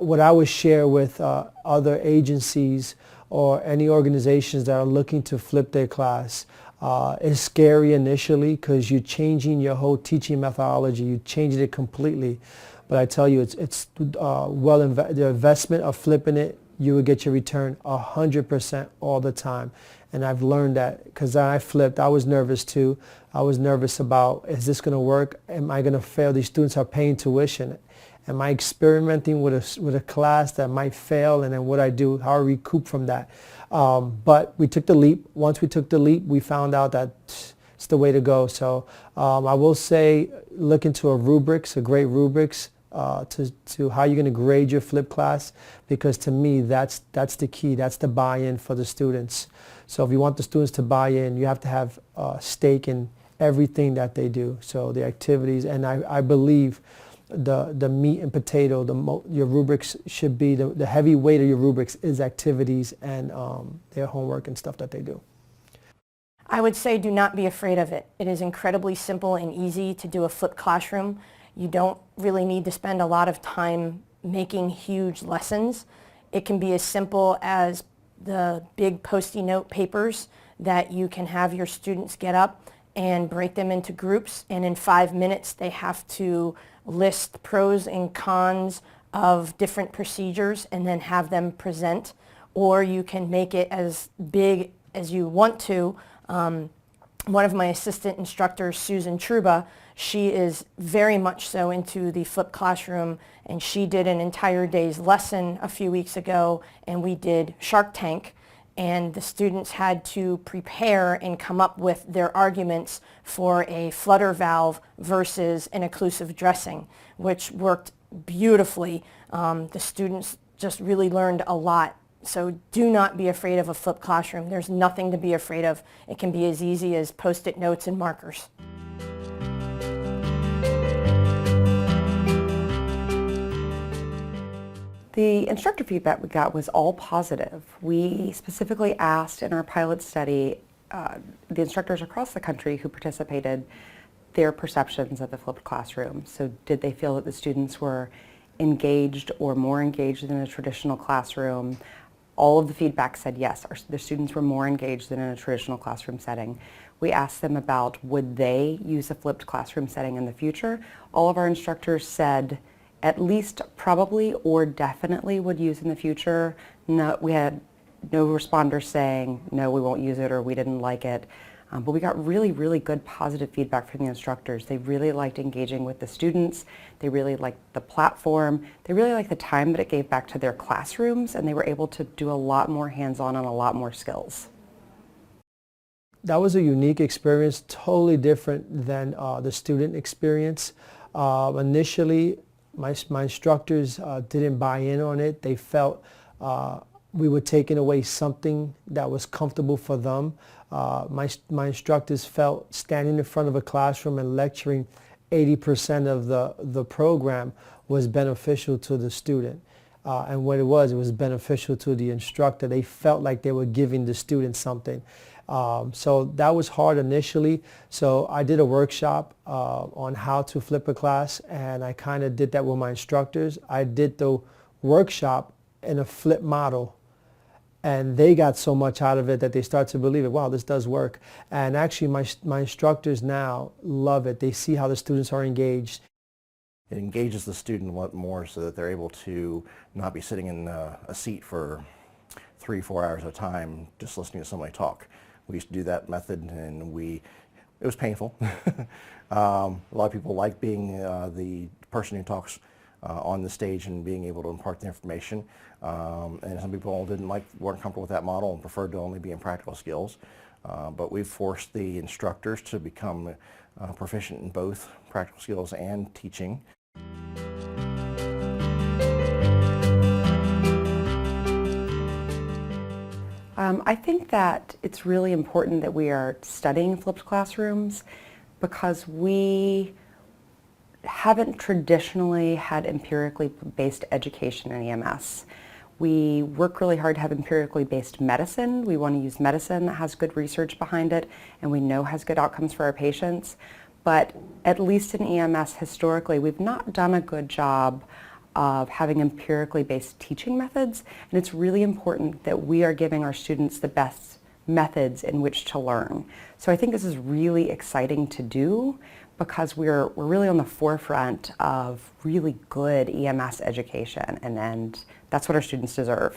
what I would share with other agencies or any organizations that are looking to flip their class. It's scary initially because you're changing your whole teaching methodology. You're changing it completely. But I tell you, it's the investment of flipping it, you will get your return 100% all the time. And I've learned that because I flipped, I was nervous too. I was nervous about, is this going to work? Am I going to fail? These students are paying tuition. Am I experimenting with a class that might fail? And then what I do, how I recoup from that? But we took the leap. Once we took the leap, we found out that it's the way to go. So I will say, look into a great rubrics to how you're going to grade your flip class, because to me, that's the key. That's the buy-in for the students. So if you want the students to buy in, you have to have stake in everything that they do. So the activities, and I believe the meat and potato, your rubrics should be, the heavy weight of your rubrics is activities and their homework and stuff that they do. I would say do not be afraid of it. It is incredibly simple and easy to do a flipped classroom. You don't really need to spend a lot of time making huge lessons. It can be as simple as the big Post-it note papers that you can have your students get up and break them into groups, and in 5 minutes they have to list pros and cons of different procedures and then have them present. Or you can make it as big as you want to. One of my assistant instructors, Susan Truba, she is very much so into the flipped classroom, and she did an entire day's lesson a few weeks ago, and we did Shark Tank, and the students had to prepare and come up with their arguments for a flutter valve versus an occlusive dressing, which worked beautifully. The students just really learned a lot. So do not be afraid of a flipped classroom. There's nothing to be afraid of. It can be as easy as Post-it notes and markers. The instructor feedback we got was all positive. We specifically asked in our pilot study the instructors across the country who participated their perceptions of the flipped classroom. So did they feel that the students were engaged or more engaged than a traditional classroom? All of the feedback said yes, the students were more engaged than in a traditional classroom setting. We asked them about would they use a flipped classroom setting in the future. All of our instructors said at least probably or definitely would use in the future. No, we had no responders saying no, we won't use it or we didn't like it. But we got really, really good positive feedback from the instructors. They really liked engaging with the students. They really liked the platform. They really liked the time that it gave back to their classrooms, and they were able to do a lot more hands-on and a lot more skills. That was a unique experience, totally different than the student experience. Initially, my instructors didn't buy in on it. They felt we were taking away something that was comfortable for them. My instructors felt standing in front of a classroom and lecturing 80% of the program was beneficial to the student. And what it was beneficial to the instructor. They felt like they were giving the student something. So that was hard initially. So I did a workshop on how to flip a class, and I kind of did that with my instructors. I did the workshop in a flip model, and they got so much out of it that they start to believe it. Wow, this does work. And actually my instructors now love it. They see how the students are engaged. It engages the student a lot more so that they're able to not be sitting in a seat for 3-4 hours at a time just listening to somebody talk. We used to do that method, and it was painful. A lot of people like being the person who talks on the stage and being able to impart the information. And some people weren't comfortable with that model and preferred to only be in practical skills. But we've forced the instructors to become proficient in both practical skills and teaching. I think that it's really important that we are studying flipped classrooms because we haven't traditionally had empirically based education in EMS. We work really hard to have empirically based medicine. We want to use medicine that has good research behind it and we know has good outcomes for our patients. But at least in EMS historically, we've not done a good job of having empirically based teaching methods, and it's really important that we are giving our students the best methods in which to learn. So I think this is really exciting to do because we're really on the forefront of really good EMS education, and that's what our students deserve.